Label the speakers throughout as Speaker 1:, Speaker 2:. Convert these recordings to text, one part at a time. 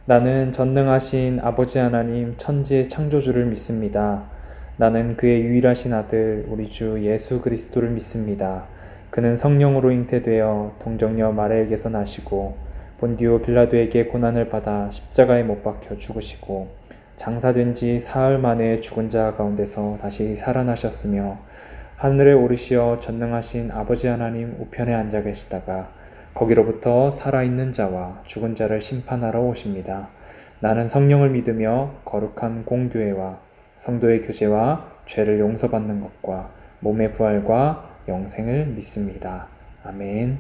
Speaker 1: 나는 전능하신 아버지 하나님 천지의 창조주를 믿습니다. 나는 그의 유일하신 아들 우리 주 예수 그리스도를 믿습니다. 그는 성령으로 잉태되어 동정녀 마리아에게서 나시고 본디오 빌라도에게 고난을 받아 십자가에 못 박혀 죽으시고 장사된 지 사흘 만에 죽은 자 가운데서 다시 살아나셨으며 하늘에 오르시어 전능하신 아버지 하나님 우편에 앉아 계시다가 거기로부터 살아있는 자와 죽은 자를 심판하러 오십니다. 나는 성령을 믿으며 거룩한 공교회와 성도의 교제와 죄를 용서받는 것과 몸의 부활과 영생을 믿습니다. 아멘.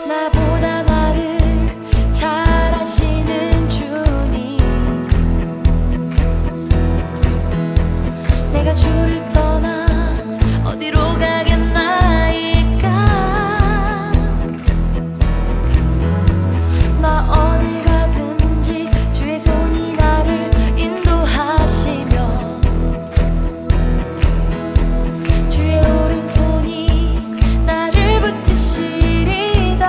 Speaker 2: 나보다 나를 잘 아시는 주님, 내가 주를 떠나 어디로 가겠나이까. 나 어딜 가든지 주의 손이 나를 인도하시며 주의 오른손이 나를 붙드시리다.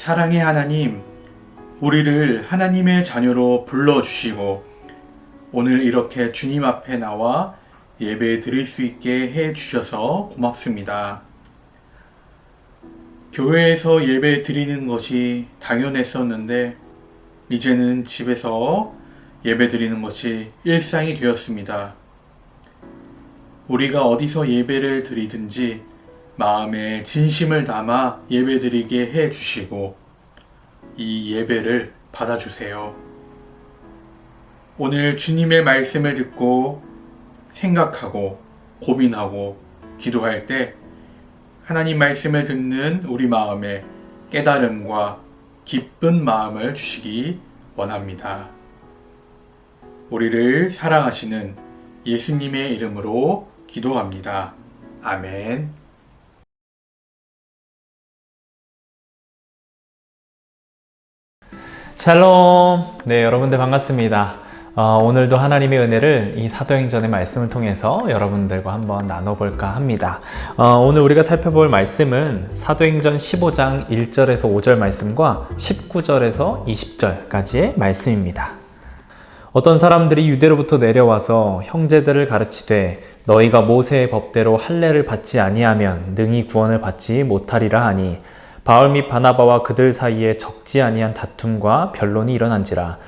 Speaker 3: 사랑의 하나님, 우리를 하나님의 자녀로 불러주시고 오늘 이렇게 주님 앞에 나와 예배 드릴 수 있게 해주셔서 고맙습니다. 교회에서 예배 드리는 것이 당연했었는데 이제는 집에서 예배 드리는 것이 일상이 되었습니다. 우리가 어디서 예배를 드리든지 마음에 진심을 담아 예배 드리게 해주시고 이 예배를 받아주세요. 오늘 주님의 말씀을 듣고 생각하고 고민하고 기도할 때 하나님 말씀을 듣는 우리 마음에 깨달음과 기쁜 마음을 주시기 원합니다. 우리를 사랑하시는 예수님의 이름으로 기도합니다. 아멘.
Speaker 1: 샬롬. 네, 여러분들 반갑습니다. 오늘도 하나님의 은혜를 이 사도행전의 말씀을 통해서 여러분들과 한번 나눠볼까 합니다. 오늘 우리가 살펴볼 말씀은 사도행전 15장 1절에서 5절 말씀과 19절에서 20절까지의 말씀입니다. 어떤 사람들이 유대로부터 내려와서 형제들을 가르치되 너희가 모세의 법대로 할례를 받지 아니하면 능히 구원을 받지 못하리라 하니 바울 및 바나바와 그들 사이에 적지 아니한 다툼과 변론이 일어난지라.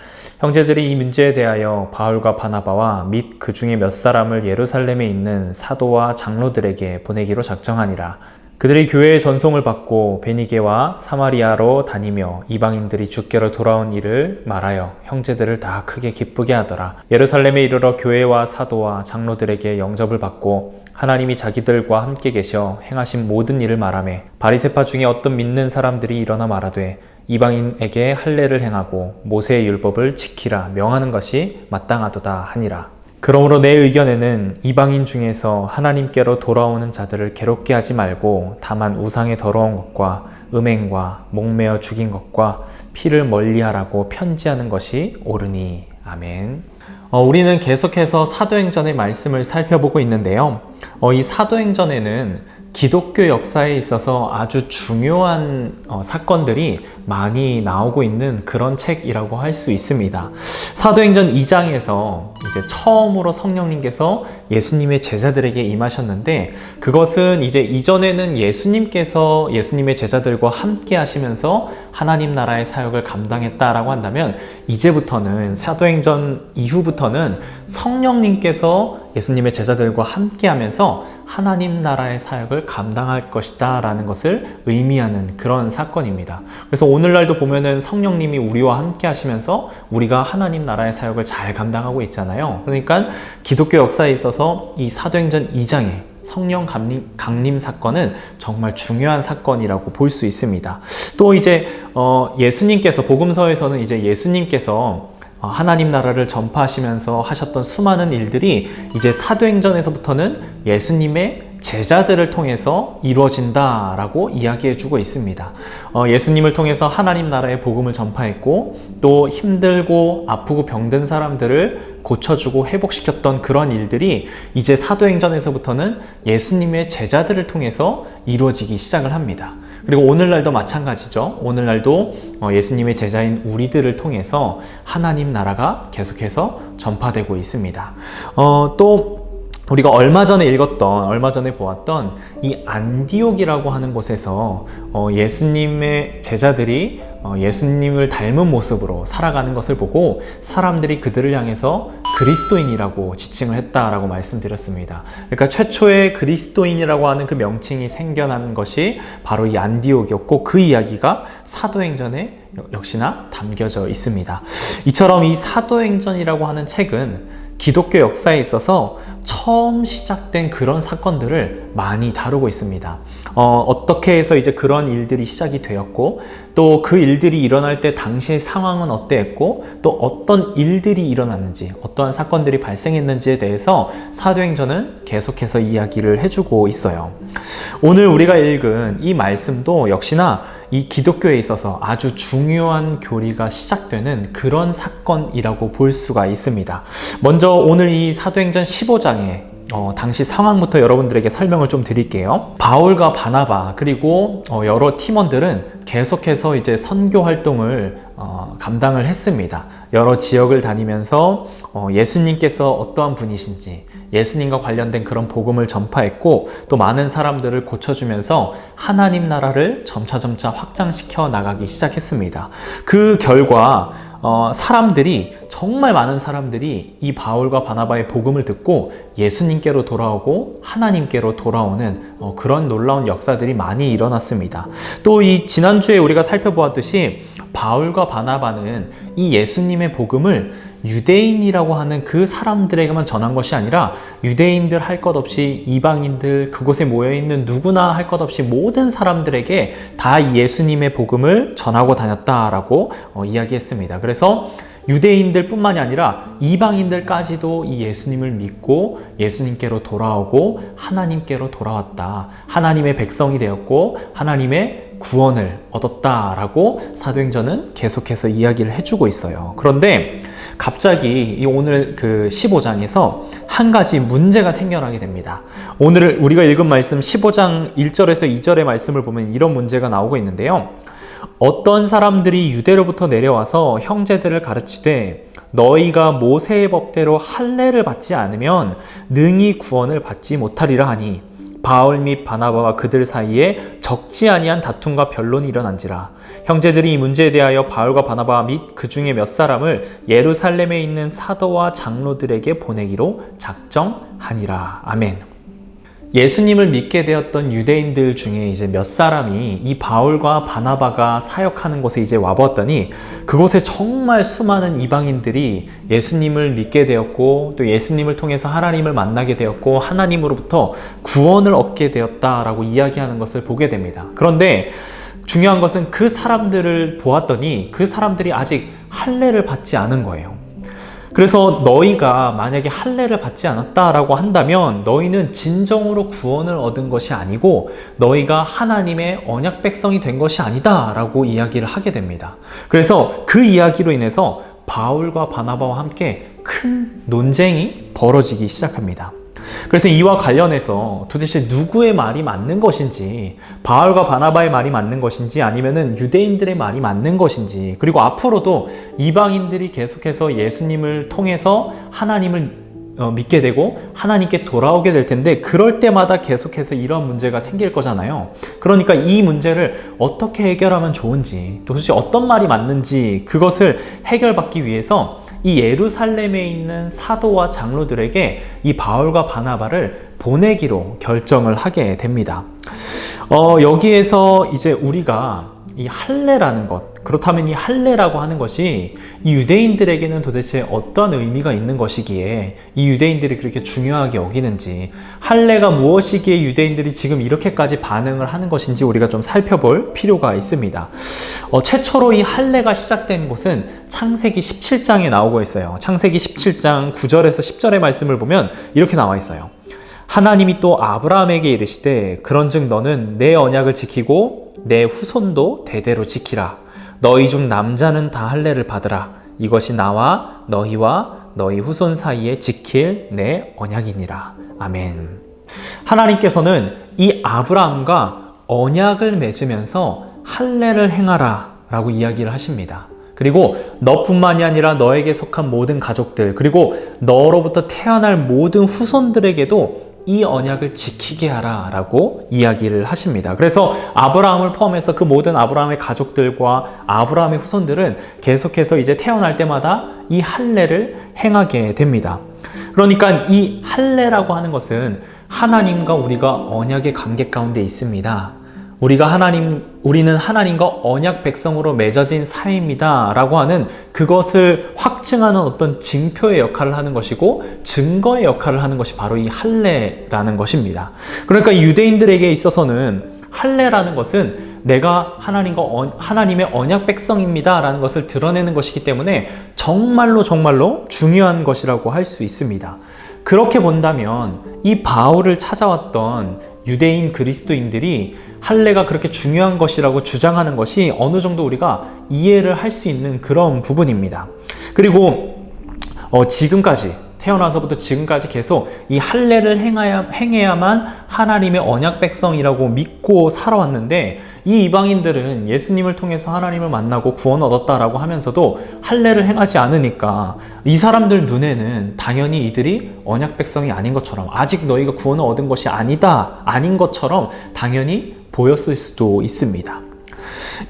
Speaker 1: 형제들이 이 문제에 대하여 바울과 바나바와 및 그 중에 몇 사람을 예루살렘에 있는 사도와 장로들에게 보내기로 작정하니라. 그들이 교회의 전송을 받고 베니게와 사마리아로 다니며 이방인들이 주께로 돌아온 일을 말하여 형제들을 다 크게 기쁘게 하더라. 예루살렘에 이르러 교회와 사도와 장로들에게 영접을 받고 하나님이 자기들과 함께 계셔 행하신 모든 일을 말하며 바리새파 중에 어떤 믿는 사람들이 일어나 말하되 이방인에게 할례를 행하고 모세의 율법을 지키라 명하는 것이 마땅하도다 하니라. 그러므로 내 의견에는 이방인 중에서 하나님께로 돌아오는 자들을 괴롭게 하지 말고 다만 우상의 더러운 것과 음행과 목매어 죽인 것과 피를 멀리하라고 편지하는 것이 옳으니. 아멘. 우리는 계속해서 사도행전의 말씀을 살펴보고 있는데요. 이 사도행전에는 기독교 역사에 있어서 아주 중요한 사건들이 많이 나오고 있는 그런 책이라고 할 수 있습니다. 사도행전 2장에서 이제 처음으로 성령님께서 예수님의 제자들에게 임하셨는데 그것은 이제 이전에는 예수님께서 예수님의 제자들과 함께 하시면서 하나님 나라의 사역을 감당했다라고 한다면 이제부터는 사도행전 이후부터는 성령님께서 예수님의 제자들과 함께 하면서 하나님 나라의 사역을 감당할 것이다 라는 것을 의미하는 그런 사건입니다. 그래서 오늘날도 보면은 성령님이 우리와 함께 하시면서 우리가 하나님 나라의 사역을 잘 감당하고 있잖아요. 그러니까 기독교 역사에 있어서 이 사도행전 2장의 성령 강림 사건은 정말 중요한 사건이라고 볼 수 있습니다. 또 이제 예수님께서 복음서에서는 이제 예수님께서 하나님 나라를 전파하시면서 하셨던 수많은 일들이 이제 사도행전에서부터는 예수님의 제자들을 통해서 이루어진다라고 이야기해주고 있습니다. 예수님을 통해서 하나님 나라의 복음을 전파했고 또 힘들고 아프고 병든 사람들을 고쳐주고 회복시켰던 그런 일들이 이제 사도행전에서부터는 예수님의 제자들을 통해서 이루어지기 시작을 합니다. 그리고 오늘날도 마찬가지죠. 오늘날도 예수님의 제자인 우리들을 통해서 하나님 나라가 계속해서 전파되고 있습니다. 또 우리가 얼마 전에 보았던 이 안디옥이라고 하는 곳에서 예수님의 제자들이 예수님을 닮은 모습으로 살아가는 것을 보고 사람들이 그들을 향해서 그리스도인이라고 지칭을 했다라고 말씀드렸습니다. 그러니까 최초의 그리스도인이라고 하는 그 명칭이 생겨난 것이 바로 이 안디옥이었고 그 이야기가 사도행전에 역시나 담겨져 있습니다. 이처럼 이 사도행전이라고 하는 책은 기독교 역사에 있어서 처음 시작된 그런 사건들을 많이 다루고 있습니다. 어떻게 해서 이제 그런 일들이 시작이 되었고 또 그 일들이 일어날 때 당시의 상황은 어땠고 또 어떤 일들이 일어났는지 어떠한 사건들이 발생했는지에 대해서 사도행전은 계속해서 이야기를 해주고 있어요. 오늘 우리가 읽은 이 말씀도 역시나 이 기독교에 있어서 아주 중요한 교리가 시작되는 그런 사건이라고 볼 수가 있습니다. 먼저 오늘 이 사도행전 15장에 당시 상황부터 여러분들에게 설명을 좀 드릴게요. 바울과 바나바 그리고 여러 팀원들은 계속해서 이제 선교 활동을 감당을 했습니다. 여러 지역을 다니면서 예수님께서 어떠한 분이신지 예수님과 관련된 그런 복음을 전파했고 또 많은 사람들을 고쳐주면서 하나님 나라를 점차 확장시켜 나가기 시작했습니다. 그 결과 정말 많은 사람들이 이 바울과 바나바의 복음을 듣고 예수님께로 돌아오고 하나님께로 돌아오는 그런 놀라운 역사들이 많이 일어났습니다. 또 이 지난주에 우리가 살펴보았듯이 바울과 바나바는 이 예수님의 복음을 유대인이라고 하는 그 사람들에게만 전한 것이 아니라 유대인들 할 것 없이 이방인들 그곳에 모여있는 누구나 할 것 없이 모든 사람들에게 다 이 예수님의 복음을 전하고 다녔다라고 이야기했습니다. 그래서 유대인들 뿐만이 아니라 이방인들까지도 이 예수님을 믿고 예수님께로 돌아오고 하나님께로 돌아왔다. 하나님의 백성이 되었고 하나님의 구원을 얻었다라고 사도행전은 계속해서 이야기를 해주고 있어요. 그런데 갑자기 오늘 그 15장에서 한 가지 문제가 생겨나게 됩니다. 오늘 우리가 읽은 말씀 15장 1절에서 2절의 말씀을 보면 이런 문제가 나오고 있는데요. 어떤 사람들이 유대로부터 내려와서 형제들을 가르치되 너희가 모세의 법대로 할례를 받지 않으면 능히 구원을 받지 못하리라 하니 바울 및 바나바와 그들 사이에 적지 아니한 다툼과 변론이 일어난지라. 형제들이 이 문제에 대하여 바울과 바나바 및 그 중에 몇 사람을 예루살렘에 있는 사도와 장로들에게 보내기로 작정하니라. 아멘. 예수님을 믿게 되었던 유대인들 중에 이제 몇 사람이 이 바울과 바나바가 사역하는 곳에 이제 와보았더니 그곳에 정말 수많은 이방인들이 예수님을 믿게 되었고 또 예수님을 통해서 하나님을 만나게 되었고 하나님으로부터 구원을 얻게 되었다라고 이야기하는 것을 보게 됩니다. 그런데 중요한 것은 그 사람들을 보았더니 그 사람들이 아직 할례를 받지 않은 거예요. 그래서 너희가 만약에 할례를 받지 않았다라고 한다면 너희는 진정으로 구원을 얻은 것이 아니고 너희가 하나님의 언약 백성이 된 것이 아니다라고 이야기를 하게 됩니다. 그래서 그 이야기로 인해서 바울과 바나바와 함께 큰 논쟁이 벌어지기 시작합니다. 그래서 이와 관련해서 도대체 누구의 말이 맞는 것인지, 바울과 바나바의 말이 맞는 것인지 아니면은 유대인들의 말이 맞는 것인지, 그리고 앞으로도 이방인들이 계속해서 예수님을 통해서 하나님을 믿게 되고 하나님께 돌아오게 될 텐데 그럴 때마다 계속해서 이런 문제가 생길 거잖아요. 그러니까 이 문제를 어떻게 해결하면 좋은지, 도대체 어떤 말이 맞는지 그것을 해결받기 위해서 이 예루살렘에 있는 사도와 장로들에게 이 바울과 바나바를 보내기로 결정을 하게 됩니다. 여기에서 이제 우리가 이 할례라는 것, 그렇다면 이 할례라고 하는 것이 이 유대인들에게는 도대체 어떤 의미가 있는 것이기에 이 유대인들이 그렇게 중요하게 여기는지, 할례가 무엇이기에 유대인들이 지금 이렇게까지 반응을 하는 것인지 우리가 좀 살펴볼 필요가 있습니다. 최초로 이 할례가 시작된 곳은 창세기 17장에 나오고 있어요. 창세기 17장 9절에서 10절의 말씀을 보면 이렇게 나와 있어요. 하나님이 또 아브라함에게 이르시되 그런즉 너는 내 언약을 지키고 내 후손도 대대로 지키라. 너희 중 남자는 다 할례를 받으라. 이것이 나와 너희와 너희 후손 사이에 지킬 내 언약이니라. 아멘. 하나님께서는 이 아브라함과 언약을 맺으면서 할례를 행하라 라고 이야기를 하십니다. 그리고 너뿐만이 아니라 너에게 속한 모든 가족들, 그리고 너로부터 태어날 모든 후손들에게도 이 언약을 지키게 하라 라고 이야기를 하십니다. 그래서 아브라함을 포함해서 그 모든 아브라함의 가족들과 아브라함의 후손들은 계속해서 이제 태어날 때마다 이 할례를 행하게 됩니다. 그러니까 이 할례라고 하는 것은 하나님과 우리가 언약의 관계 가운데 있습니다. 우리는 하나님과 언약 백성으로 맺어진 사이입니다 라고 하는 그것을 확증하는 어떤 징표의 역할을 하는 것이고 증거의 역할을 하는 것이 바로 이 할례라는 것입니다. 그러니까 유대인들에게 있어서는 할례라는 것은 내가 하나님의 언약 백성입니다 라는 것을 드러내는 것이기 때문에 정말로 중요한 것이라고 할 수 있습니다. 그렇게 본다면 이 바울을 찾아왔던 유대인 그리스도인들이 할례가 그렇게 중요한 것이라고 주장하는 것이 어느 정도 우리가 이해를 할 수 있는 그런 부분입니다. 그리고 지금까지
Speaker 4: 태어나서부터 지금까지 계속 이 할례를 행해야만 하나님의 언약 백성이라고 믿고 살아왔는데, 이 이방인들은 예수님을 통해서 하나님을 만나고 구원 얻었다라고 하면서도 할례를 행하지 않으니까 이 사람들 눈에는 당연히 이들이 언약 백성이 아닌 것처럼, 아직 너희가 구원을 얻은 것이 아닌 것처럼 당연히 보였을 수도 있습니다.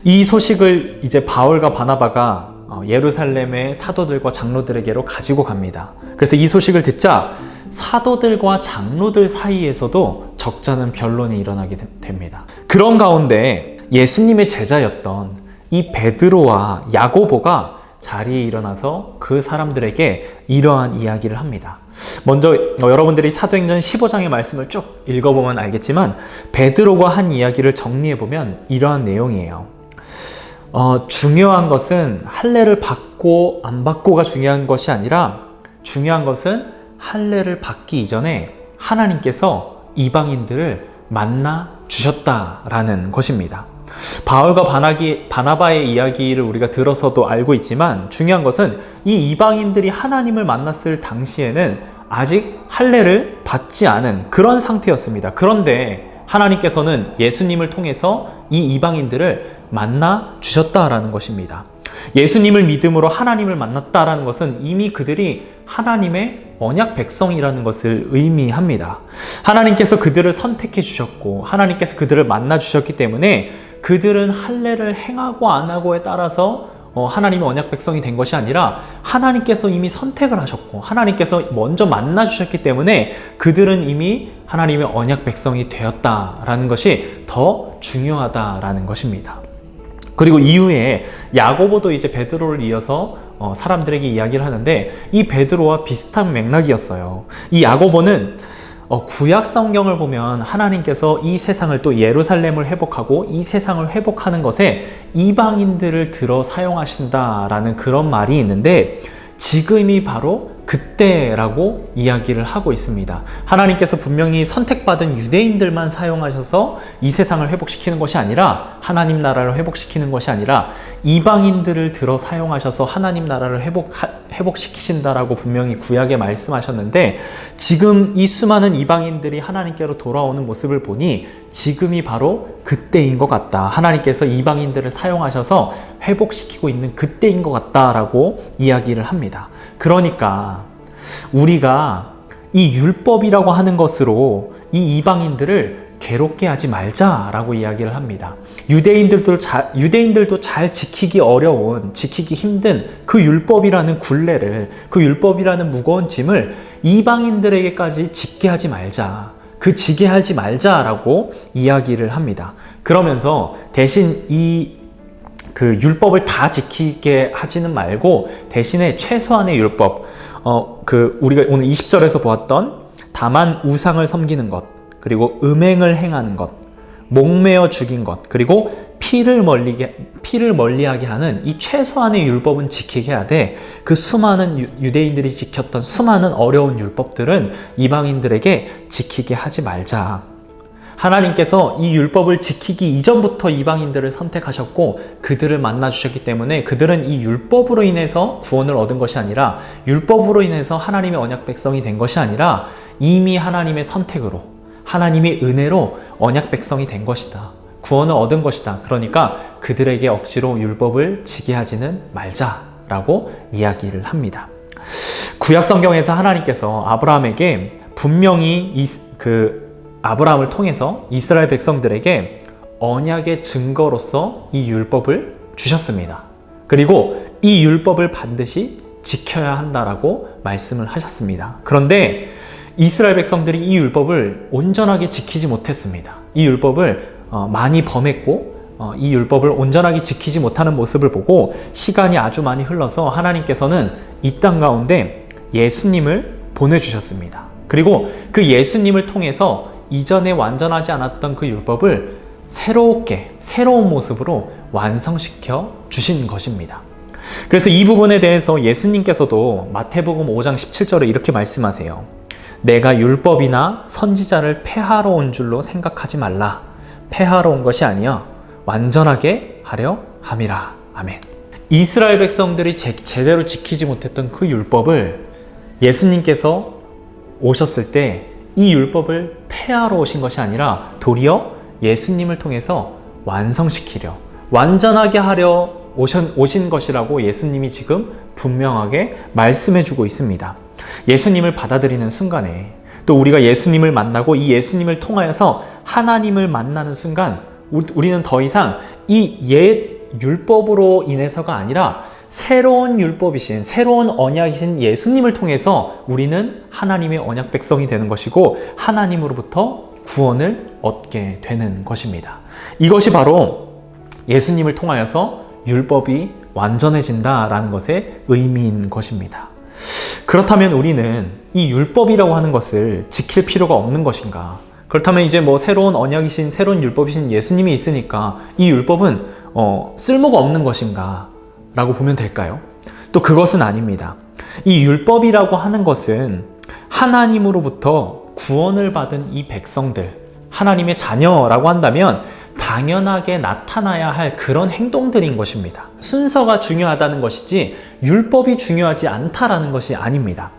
Speaker 4: 이 소식을 이제 바울과 바나바가 예루살렘의 사도들과 장로들에게로 가지고 갑니다. 그래서 이 소식을 듣자 사도들과 장로들 사이에서도 적잖은 변론이 일어나게 됩니다. 그런 가운데 예수님의 제자였던 이 베드로와 야고보가 자리에 일어나서 그 사람들에게 이러한 이야기를 합니다. 먼저 여러분들이 사도행전 15장의 말씀을 쭉 읽어보면 알겠지만, 베드로가 한 이야기를 정리해보면 이러한 내용이에요. 중요한 것은 할례를 받고 안 받고가 중요한 것이 아니라, 중요한 것은 할례를 받기 이전에 하나님께서 이방인들을 만나 주셨다라는 것입니다. 바울과 바나바의 이야기를 우리가 들어서도 알고 있지만, 중요한 것은 이 이방인들이 하나님을 만났을 당시에는 아직 할례를 받지 않은 그런 상태였습니다. 그런데 하나님께서는 예수님을 통해서 이 이방인들을 만나 주셨다라는 것입니다. 예수님을 믿음으로 하나님을 만났다라는 것은 이미 그들이 하나님의 언약 백성이라는 것을 의미합니다. 하나님께서 그들을 선택해 주셨고 하나님께서 그들을 만나 주셨기 때문에 그들은 할례를 행하고 안 하고에 따라서 하나님의 언약 백성이 된 것이 아니라, 하나님께서 이미 선택을 하셨고 하나님께서 먼저 만나 주셨기 때문에 그들은 이미 하나님의 언약 백성이 되었다라는 것이 더 중요하다라는 것입니다. 그리고 이후에 야고보도 이제 베드로를 이어서 사람들에게 이야기를 하는데, 이 베드로와 비슷한 맥락이었어요. 이 야고보는 구약 성경을 보면 하나님께서 이 세상을, 또 예루살렘을 회복하고 이 세상을 회복하는 것에 이방인들을 들어 사용하신다라는 그런 말이 있는데, 지금이 바로 그때라고 이야기를 하고 있습니다. 하나님께서 분명히 선택받은 유대인들만 사용하셔서 이 세상을 회복시키는 것이 아니라, 하나님 나라를 회복시키는 것이 아니라 이방인들을 들어 사용하셔서 하나님 나라를 회복시키신다라고 분명히 구약에 말씀하셨는데, 지금 이 수많은 이방인들이 하나님께로 돌아오는 모습을 보니 지금이 바로 그때인 것 같다. 하나님께서 이방인들을 사용하셔서 회복시키고 있는 그때인 것 같다라고 이야기를 합니다. 그러니까 우리가 이 율법이라고 하는 것으로 이 이방인들을 괴롭게 하지 말자라고 이야기를 합니다. 유대인들도 잘 지키기 어려운, 지키기 힘든 그 율법이라는 굴레를, 그 율법이라는 무거운 짐을 이방인들에게까지 짓게 하지 말자, 지게 하지 말자라고 이야기를 합니다. 그러면서 대신 그 율법을 다 지키게 하지는 말고, 대신에 최소한의 율법, 우리가 오늘 20절에서 보았던 다만 우상을 섬기는 것, 그리고 음행을 행하는 것, 목매어 죽인 것, 그리고 피를 멀리하게 하는 이 최소한의 율법은 지키게 해야 돼. 그 수많은 유대인들이 지켰던 수많은 어려운 율법들은 이방인들에게 지키게 하지 말자. 하나님께서 이 율법을 지키기 이전부터 이방인들을 선택하셨고 그들을 만나 주셨기 때문에, 그들은 이 율법으로 인해서 구원을 얻은 것이 아니라, 율법으로 인해서 하나님의 언약 백성이 된 것이 아니라, 이미 하나님의 선택으로, 하나님의 은혜로 언약 백성이 된 것이다. 구원을 얻은 것이다. 그러니까 그들에게 억지로 율법을 지게 하지는 말자라고 이야기를 합니다. 구약 성경에서 하나님께서 아브라함에게 분명히 아브라함을 통해서 이스라엘 백성들에게 언약의 증거로서 이 율법을 주셨습니다. 그리고 이 율법을 반드시 지켜야 한다라고 말씀을 하셨습니다. 그런데 이스라엘 백성들이 이 율법을 온전하게 지키지 못했습니다. 이 율법을 많이 범했고 이 율법을 온전하게 지키지 못하는 모습을 보고 시간이 아주 많이 흘러서 하나님께서는 이 땅 가운데 예수님을 보내주셨습니다. 그리고 그 예수님을 통해서 이전에 완전하지 않았던 그 율법을 새로운 모습으로 완성시켜 주신 것입니다. 그래서 이 부분에 대해서 예수님께서도 마태복음 5장 17절에 이렇게 말씀하세요. 내가 율법이나 선지자를 폐하러 온 줄로 생각하지 말라. 폐하러 온 것이 아니여 완전하게 하려 함이라. 아멘. 이스라엘 백성들이 제대로 지키지 못했던 그 율법을 예수님께서 오셨을 때 이 율법을 폐하러 오신 것이 아니라 도리어 예수님을 통해서 완성시키려, 완전하게 하려 오신 것이라고 예수님이 지금 분명하게 말씀해 주고 있습니다. 예수님을 받아들이는 순간에, 또 우리가 예수님을 만나고 이 예수님을 통하여서 하나님을 만나는 순간 우리는 더 이상 이 옛 율법으로 인해서가 아니라 새로운 율법이신, 새로운 언약이신 예수님을 통해서 우리는 하나님의 언약 백성이 되는 것이고 하나님으로부터 구원을 얻게 되는 것입니다. 이것이 바로 예수님을 통하여서 율법이 완전해진다라는 것의 의미인 것입니다. 그렇다면 우리는 이 율법이라고 하는 것을 지킬 필요가 없는 것인가? 그렇다면 이제 뭐 새로운 언약이신, 새로운 율법이신 예수님이 있으니까 이 율법은 쓸모가 없는 것인가? 라고 보면 될까요? 또 그것은 아닙니다. 이 율법이라고 하는 것은 하나님으로부터 구원을 받은 이 백성들, 하나님의 자녀라고 한다면 당연하게 나타나야 할 그런 행동들인 것입니다. 순서가 중요하다는 것이지 율법이 중요하지 않다라는 것이 아닙니다.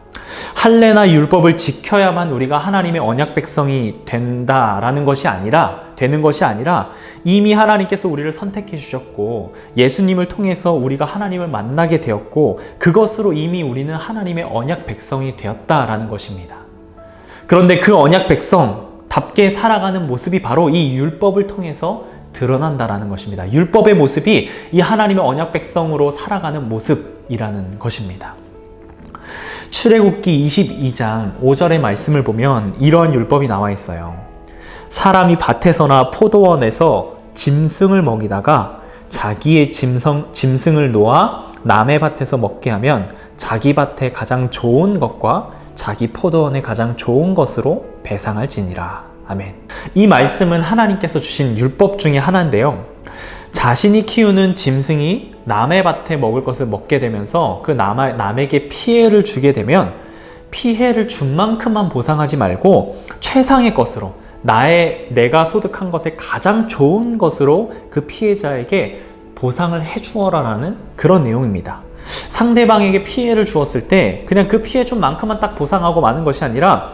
Speaker 4: 할례나 율법을 지켜야만 우리가 하나님의 언약 백성이 되는 것이 아니라 이미 하나님께서 우리를 선택해 주셨고 예수님을 통해서 우리가 하나님을 만나게 되었고 그것으로 이미 우리는 하나님의 언약 백성이 되었다라는 것입니다. 그런데 그 언약 백성답게 살아가는 모습이 바로 이 율법을 통해서 드러난다라는 것입니다. 율법의 모습이 이 하나님의 언약 백성으로 살아가는 모습이라는 것입니다. 출애굽기 22장 5절의 말씀을 보면 이러한 율법이 나와 있어요. 사람이 밭에서나 포도원에서 짐승을 먹이다가 자기의 짐승을 놓아 남의 밭에서 먹게 하면 자기 밭에 가장 좋은 것과 자기 포도원에 가장 좋은 것으로 배상할지니라. 아멘. 이 말씀은 하나님께서 주신 율법 중에 하나인데요. 자신이 키우는 짐승이 남의 밭에 먹을 것을 먹게 되면서 그 남에게 피해를 주게 되면 피해를 준 만큼만 보상하지 말고 최상의 것으로 내가 소득한 것에 가장 좋은 것으로 그 피해자에게 보상을 해주어라라는 그런 내용입니다. 상대방에게 피해를 주었을 때 그냥 그 피해 준 만큼만 딱 보상하고 마는 것이 아니라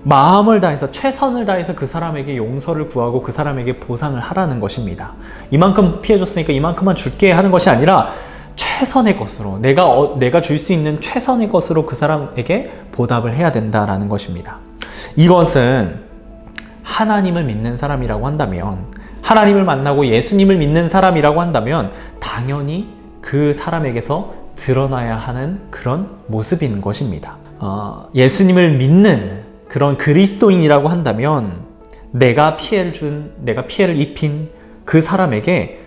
Speaker 4: 마음을 다해서 최선을 다해서 그 사람에게 용서를 구하고 그 사람에게 보상을 하라는 것입니다. 이만큼 피해 줬으니까 이만큼만 줄게 하는 것이 아니라 최선의 것으로 내가 줄 수 있는 최선의 것으로 그 사람에게 보답을 해야 된다라는 것입니다. 이것은 하나님을 믿는 사람이라고 한다면, 하나님을 만나고 예수님을 믿는 사람이라고 한다면 당연히 그 사람에게서 드러나야 하는 그런 모습인 것입니다. 예수님을 믿는 그런 그리스도인이라고 한다면 내가 피해를 입힌 그 사람에게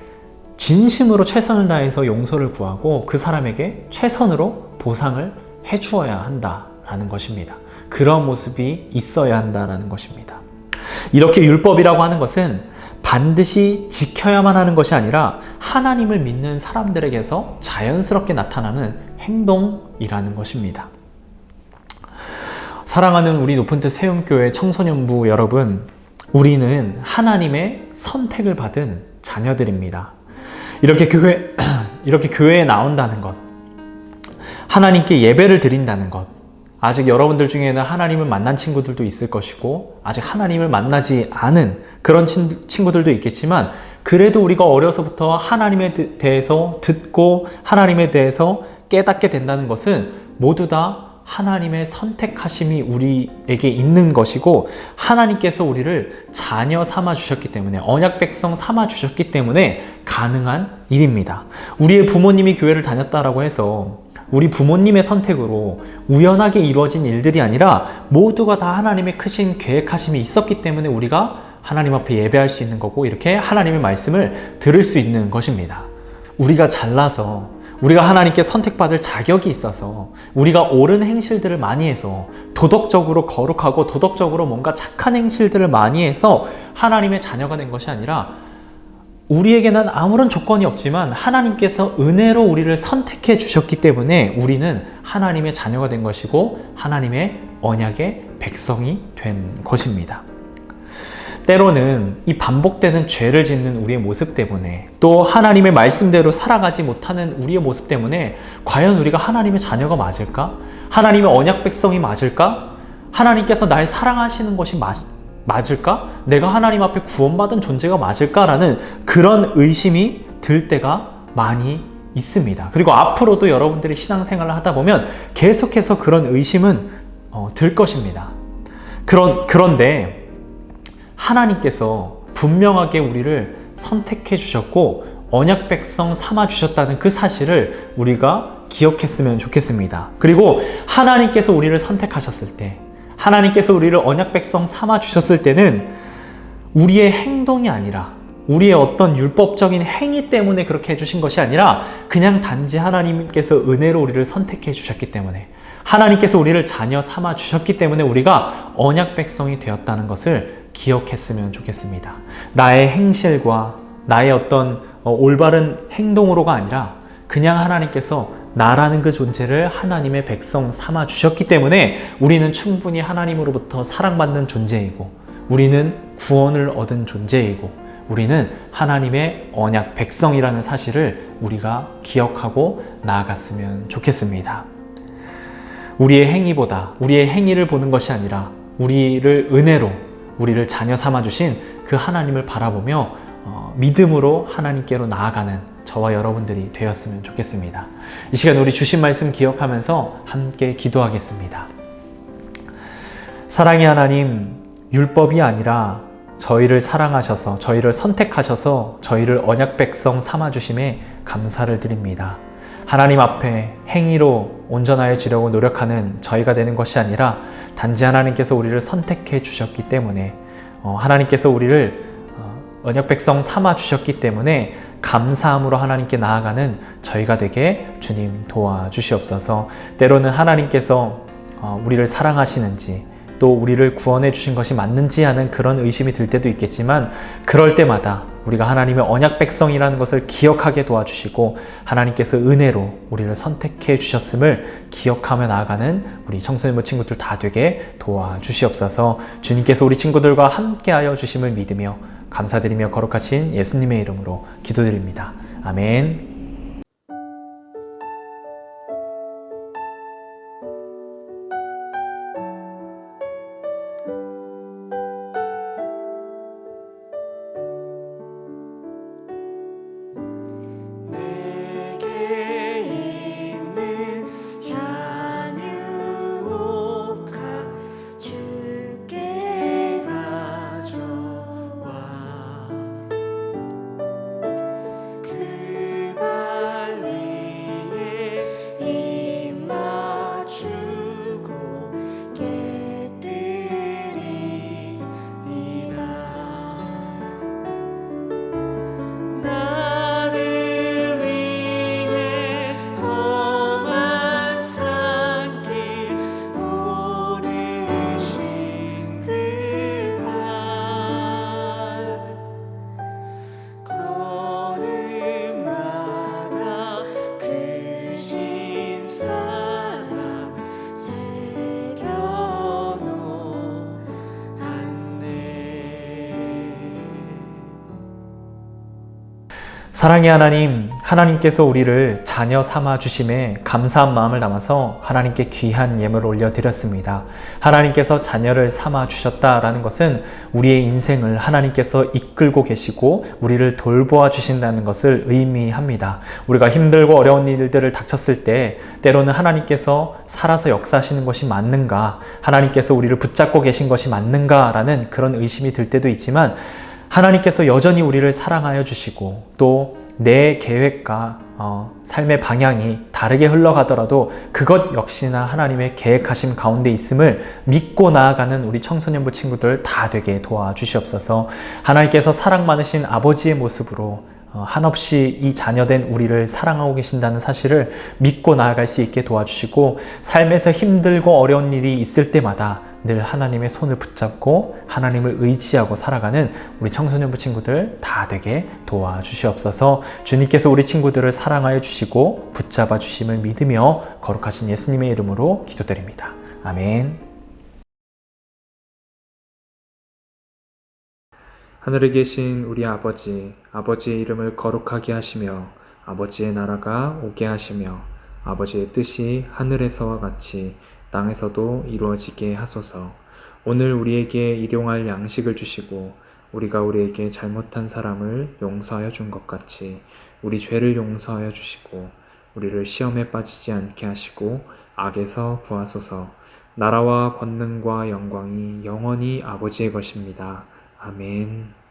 Speaker 4: 진심으로 최선을 다해서 용서를 구하고 그 사람에게 최선으로 보상을 해주어야 한다라는 것입니다. 그런 모습이 있어야 한다라는 것입니다. 이렇게 율법이라고 하는 것은 반드시 지켜야만 하는 것이 아니라 하나님을 믿는 사람들에게서 자연스럽게 나타나는 행동이라는 것입니다. 사랑하는 우리 높은뜻 세움교회 청소년부 여러분, 우리는 하나님의 선택을 받은 자녀들입니다. 이렇게 교회에 나온다는 것, 하나님께 예배를 드린다는 것, 아직 여러분들 중에는 하나님을 만난 친구들도 있을 것이고 아직 하나님을 만나지 않은 그런 친구들도 있겠지만 그래도 우리가 어려서부터 하나님에 대해서 듣고 하나님에 대해서 깨닫게 된다는 것은 모두 다 하나님의 선택하심이 우리에게 있는 것이고 하나님께서 우리를 자녀 삼아 주셨기 때문에, 언약 백성 삼아 주셨기 때문에 가능한 일입니다. 우리의 부모님이 교회를 다녔다라고 해서 우리 부모님의 선택으로 우연하게 이루어진 일들이 아니라 모두가 다 하나님의 크신 계획하심이 있었기 때문에 우리가 하나님 앞에 예배할 수 있는 거고 이렇게 하나님의 말씀을 들을 수 있는 것입니다. 우리가 잘나서, 우리가 하나님께 선택받을 자격이 있어서, 우리가 옳은 행실들을 많이 해서, 도덕적으로 거룩하고 도덕적으로 뭔가 착한 행실들을 많이 해서 하나님의 자녀가 된 것이 아니라 우리에게는 아무런 조건이 없지만 하나님께서 은혜로 우리를 선택해 주셨기 때문에 우리는 하나님의 자녀가 된 것이고 하나님의 언약의 백성이 된 것입니다. 때로는 이 반복되는 죄를 짓는 우리의 모습 때문에, 또 하나님의 말씀대로 살아가지 못하는 우리의 모습 때문에 과연 우리가 하나님의 자녀가 맞을까? 하나님의 언약 백성이 맞을까? 하나님께서 날 사랑하시는 것이 맞을까? 내가 하나님 앞에 구원받은 존재가 맞을까라는 그런 의심이 들 때가 많이 있습니다. 그리고 앞으로도 여러분들이 신앙생활을 하다 보면 계속해서 그런 의심은 들 것입니다. 그런데 하나님께서 분명하게 우리를 선택해 주셨고 언약 백성 삼아 주셨다는 그 사실을 우리가 기억했으면 좋겠습니다. 그리고 하나님께서 우리를 선택하셨을 때, 하나님께서 우리를 언약 백성 삼아 주셨을 때는 우리의 행동이 아니라 우리의 어떤 율법적인 행위 때문에 그렇게 해주신 것이 아니라 그냥 단지 하나님께서 은혜로 우리를 선택해 주셨기 때문에, 하나님께서 우리를 자녀 삼아 주셨기 때문에 우리가 언약 백성이 되었다는 것을 기억했으면 좋겠습니다. 나의 행실과 나의 어떤 올바른 행동으로가 아니라 그냥 하나님께서 나라는 그 존재를 하나님의 백성 삼아 주셨기 때문에 우리는 충분히 하나님으로부터 사랑받는 존재이고, 우리는 구원을 얻은 존재이고, 우리는 하나님의 언약 백성이라는 사실을 우리가 기억하고 나아갔으면 좋겠습니다. 우리의 행위보다 우리의 행위를 보는 것이 아니라 우리를 은혜로 우리를 자녀 삼아 주신 그 하나님을 바라보며 믿음으로 하나님께로 나아가는 저와 여러분들이 되었으면 좋겠습니다. 이 시간 우리 주신 말씀 기억하면서 함께 기도하겠습니다. 사랑의 하나님, 율법이 아니라 저희를 사랑하셔서 저희를 선택하셔서 저희를 언약 백성 삼아 주심에 감사를 드립니다. 하나님 앞에 행위로 온전하여지려고 노력하는 저희가 되는 것이 아니라 단지 하나님께서 우리를 선택해 주셨기 때문에, 하나님께서 우리를 언약 백성 삼아 주셨기 때문에 감사함으로 하나님께 나아가는 저희가 되게 주님 도와주시옵소서. 때로는 하나님께서 우리를 사랑하시는지 또 우리를 구원해 주신 것이 맞는지 하는 그런 의심이 들 때도 있겠지만, 그럴 때마다 우리가 하나님의 언약 백성이라는 것을 기억하게 도와주시고 하나님께서 은혜로 우리를 선택해 주셨음을 기억하며 나아가는 우리 청소년부 친구들 다 되게 도와주시옵소서. 주님께서 우리 친구들과 함께하여 주심을 믿으며 감사드리며 거룩하신 예수님의 이름으로 기도드립니다. 아멘. 사랑의 하나님, 하나님께서 우리를 자녀 삼아 주심에 감사한 마음을 담아서 하나님께 귀한 예물을 올려드렸습니다. 하나님께서 자녀를 삼아 주셨다라는 것은 우리의 인생을 하나님께서 이끌고 계시고 우리를 돌보아 주신다는 것을 의미합니다. 우리가 힘들고 어려운 일들을 닥쳤을 때 때로는 하나님께서 살아서 역사하시는 것이 맞는가, 하나님께서 우리를 붙잡고 계신 것이 맞는가라는 그런 의심이 들 때도 있지만, 하나님께서 여전히 우리를 사랑하여 주시고 또 내 계획과 삶의 방향이 다르게 흘러가더라도 그것 역시나 하나님의 계획하심 가운데 있음을 믿고 나아가는 우리 청소년부 친구들 다 되게 도와주시옵소서. 하나님께서 사랑 많으신 아버지의 모습으로 한없이 이 자녀된 우리를 사랑하고 계신다는 사실을 믿고 나아갈 수 있게 도와주시고, 삶에서 힘들고 어려운 일이 있을 때마다 늘 하나님의 손을 붙잡고 하나님을 의지하고 살아가는 우리 청소년부 친구들 다 되게 도와주시옵소서. 주님께서 우리 친구들을 사랑하여 주시고 붙잡아 주심을 믿으며 거룩하신 예수님의 이름으로 기도드립니다. 아멘.
Speaker 1: 하늘에 계신 우리 아버지, 아버지의 이름을 거룩하게 하시며 아버지의 나라가 오게 하시며 아버지의 뜻이 하늘에서와 같이 땅에서도 이루어지게 하소서. 오늘 우리에게 일용할 양식을 주시고 우리가 우리에게 잘못한 사람을 용서하여 준 것 같이 우리 죄를 용서하여 주시고 우리를 시험에 빠지지 않게 하시고 악에서 구하소서. 나라와 권능과 영광이 영원히 아버지의 것입니다. 아멘.